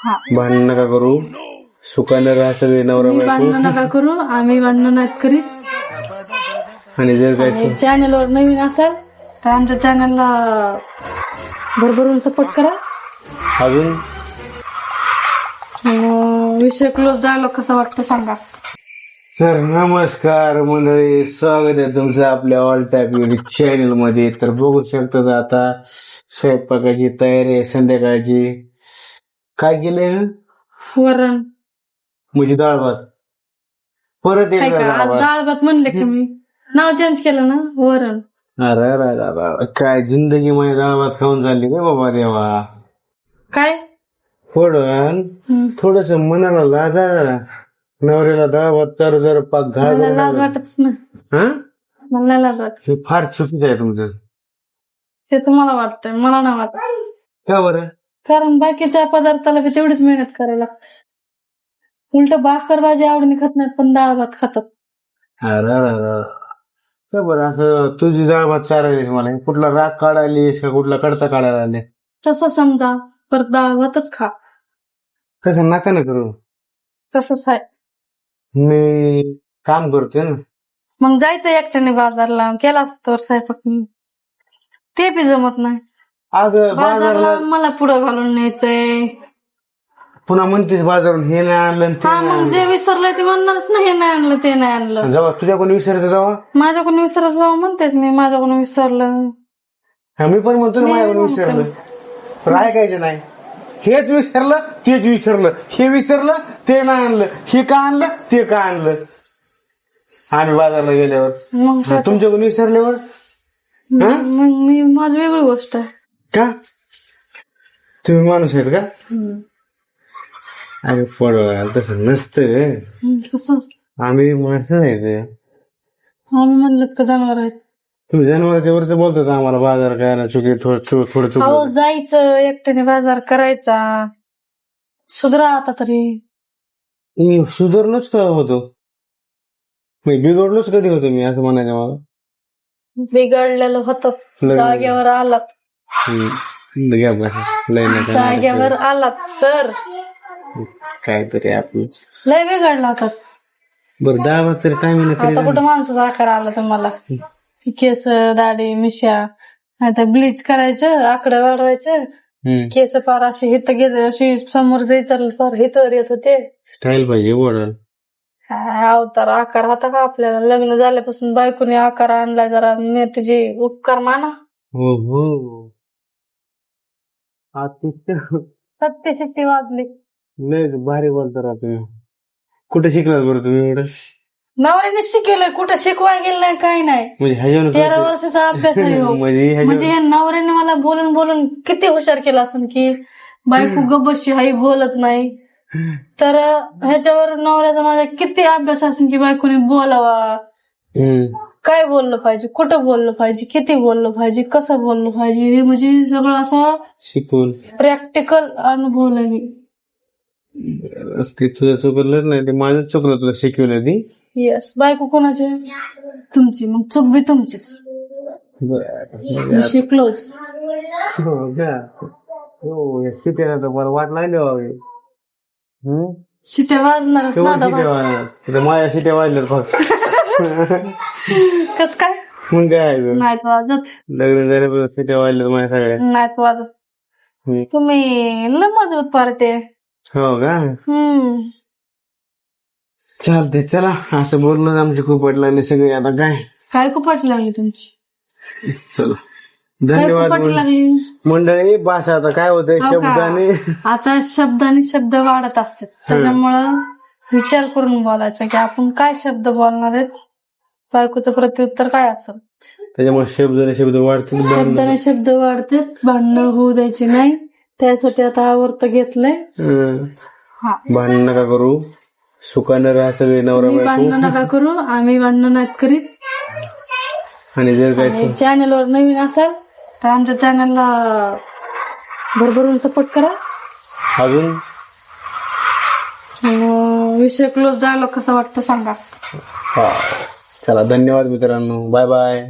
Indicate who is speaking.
Speaker 1: हा.
Speaker 2: भांडण नका करू, सुखाने राहा सगळे नवरा
Speaker 1: तुम्ही
Speaker 2: बायको.
Speaker 1: भांडणं नका करू, आम्ही भांडणं नाहीत करीत.
Speaker 2: आणि जर काय
Speaker 1: आणि चॅनलवर नवीन असाल तर आमच्या चॅनलला भरभरून सपोर्ट करा.
Speaker 2: अजून
Speaker 1: विषय क्लोज डायलॉग कसा वाटतं सांगा.
Speaker 2: तर नमस्कार मंडळी, स्वागत आहे तुमचं आपल्या ऑल टाईप युनिक चॅनल मध्ये. तर बघू शकतात आता स्वयंपाकाची तयारी आहे संध्याकाळची. काय केलंय?
Speaker 1: वरण
Speaker 2: म्हणजे डाळ भात. परत
Speaker 1: काय
Speaker 2: एकदा
Speaker 1: का
Speaker 2: डाळ
Speaker 1: आज
Speaker 2: भात.
Speaker 1: डाळ भात म्हणले की मी नाव चेंज केलं ना वरण.
Speaker 2: अरे अरे अरे, काय जिंदगी मध्ये डाळ भात खाऊन झाली काय बाबा देवा.
Speaker 1: काय
Speaker 2: थोडस मनाला लाजा जरा. नवऱ्याला डाळ भात तर जर पाक घाल.
Speaker 1: मला लाज वाटतच ना.
Speaker 2: हा,
Speaker 1: मला लाज वाटत.
Speaker 2: हे फार चुकीचं आहे तुमचं.
Speaker 1: ते तुम्हाला वाटतंय, मला नाही वाटत.
Speaker 2: का बरं?
Speaker 1: कारण बाकीच्या पदार्थाला बी तेवढीच मेहनत करायला लागते. उलट भाकर भाजी आवडीने खात नाहीत पण डाळ भात खातात.
Speaker 2: अरे का बरं असं तुझी डाळ भात चारायलीस मला? कुठला राग काढायलीस का कुठला कडता काढायला आले?
Speaker 1: तसं समजा परत डाळ भातच खा.
Speaker 2: तसं नका ना करू.
Speaker 1: तसंच आहे.
Speaker 2: मी काम करतोय ना.
Speaker 1: मग जायचं एकट्याने बाजारला, केला असतो स्वयंपाक मी. ते बी जमत नाही.
Speaker 2: अगं
Speaker 1: बाजारला मला पुढं घालून न्यायचंय.
Speaker 2: पुन्हा म्हणतेस बाजारून हे नाही आणलं आणि ते
Speaker 1: हा,
Speaker 2: नाही
Speaker 1: मग
Speaker 2: आणलं.
Speaker 1: जे विसरलंय ते म्हणणारच ना, हे नाही आणलं ते नाही आणलं.
Speaker 2: जेव्हा तुझ्याकडून विसरायचं तेव्हा
Speaker 1: माझ्याकडून विसरत जावं म्हणतेस मी, माझ्याकडून विसरलं.
Speaker 2: हा, मी पण म्हणतो ना माझ्याकडून विसरलं. पण ऐकायचं नाही. हेच विसरलं तेच विसरलं, हे विसरलं ते नाही आणलं, हे का आणलं ते का आणलं. आम्ही बाजारला गेल्यावर
Speaker 1: मग
Speaker 2: हा, तुमच्याकडून विसरल्यावर
Speaker 1: मग मी माझी वेगळी गोष्ट आहे.
Speaker 2: का तुम्ही माणूस आहेत का? अरे पडवा तसं नसतं.
Speaker 1: कसं असतं?
Speaker 2: आम्ही माणसं आहेत.
Speaker 1: आम्ही म्हणलं का जनावर आहेत.
Speaker 2: तुम्ही जनावरांच्या वरच बोलतात आम्हाला बाजार करायला. चुकी थोडं
Speaker 1: अहो,
Speaker 2: चुकलं.
Speaker 1: जायचं एकट्याने बाजार करायचा. सुधरा आता तरी.
Speaker 2: मी सुधारणच का होतो? मी बिघडलोच कधी होतो मी असं म्हणायचं मला.
Speaker 1: बिघडलेलं होतं. जागेवर आलात.
Speaker 2: घ्या बसा. लय नका
Speaker 1: जागेवर आलात सर.
Speaker 2: काहीतरी आपलं
Speaker 1: लय बिघडला होता.
Speaker 2: बरं डाळ भात तरी टाइम
Speaker 1: आता कुठं माणसाचा आकार आला तुम्हाला. केस दाढी मिशा, आता ब्लीच करायचं, आकडे वाढवायचं, केस पार अशी हिथं घेत अशी समोर जायचं फार हिथवर येत होते.
Speaker 2: स्टाईल पाहिजे वडल.
Speaker 1: काय अवतार आकार होता का आपल्याला? लग्न झाल्यापासून बायकोने आकार आणलाय. जरा मी तिचे उपकार माना.
Speaker 2: हो हो,
Speaker 1: सत्यशिष्टी वाजली.
Speaker 2: लय भारी बोलता राहा तुम्ही. कुठे शिकलात बरं तुम्ही एवढं?
Speaker 1: नवऱ्याने शिकेलंय, कुठं शिकवाय गेलं नाही काही नाही.
Speaker 2: म्हणजे ह्याच्यावर
Speaker 1: 13 वर्षाचा अभ्यास आहे ह्यो. म्हणजे हे नवऱ्याने मला बोलून बोलून किती हुशार केलं असं की बायको गब्बशी हाई बोलत नाही. तर ह्याच्यावर नवऱ्याचा माझा किती अभ्यास असेल की बायकोने बोलावा, काय बोललं पाहिजे, कुठं बोललं पाहिजे, किती बोललं पाहिजे, कसं बोललं पाहिजे, हे म्हणजे सगळं असं
Speaker 2: शिकून
Speaker 1: प्रॅक्टिकल अनुभवलं मी.
Speaker 2: ते तुझं चुकलं नाही, ते माझं चुकलं तुला शिकवलं ती.
Speaker 1: येस. बायको कोणाची? तुमची. मग चूक बी तुमचीच. मी शिकलोच.
Speaker 2: हो, शिकायला तर मला वाट नाही द्यावी.
Speaker 1: शिट्या वाजणारच ना.
Speaker 2: माझ्या शिट्या वाजल्यात फक्त.
Speaker 1: कस काय?
Speaker 2: मग काय
Speaker 1: नाहीत वाजत.
Speaker 2: लग्न झाल्यापासून शिट्या वाजल्यात माझ्या सगळ्या.
Speaker 1: नाहीत वाजत. तुम्ही लय मजबूत पार्टी आहे.
Speaker 2: हो का? चालते, चला. असं बोलणं आमची खूप पडलं सगळे. आता काय
Speaker 1: कुपाटी लागली तुमची?
Speaker 2: चला, धन्यवाद
Speaker 1: कुपाटी लागली
Speaker 2: मंडळी. बस आता काय होतंय शब्दाने.
Speaker 1: आता शब्दाने शब्द वाढत असतात, त्याच्यामुळं विचार करून बोलायचा की आपण काय शब्द बोलणार आहेत, बायकोचं प्रत्युत्तर काय असेल.
Speaker 2: त्याच्यामुळे शब्दाने शब्द वाढतील.
Speaker 1: शब्दाने शब्द वाढतात, भांडणं होऊ द्यायची नाही. त्यासाठी आता आवर्त घेतलंय.
Speaker 2: भांडण नका करू, सुखाने राहा सगळे नवरा बायको.
Speaker 1: भांडणं नका करू, आम्ही भांडणं नाहीत करीत.
Speaker 2: आणि जर काय
Speaker 1: चॅनलवर नवीन असाल तर आमच्या चॅनलला भरभरून सपोर्ट करा.
Speaker 2: अजून
Speaker 1: विषय क्लोज डायलॉग कसा वाटतं सांगा.
Speaker 2: चला, धन्यवाद मित्रांनो. Bye bye.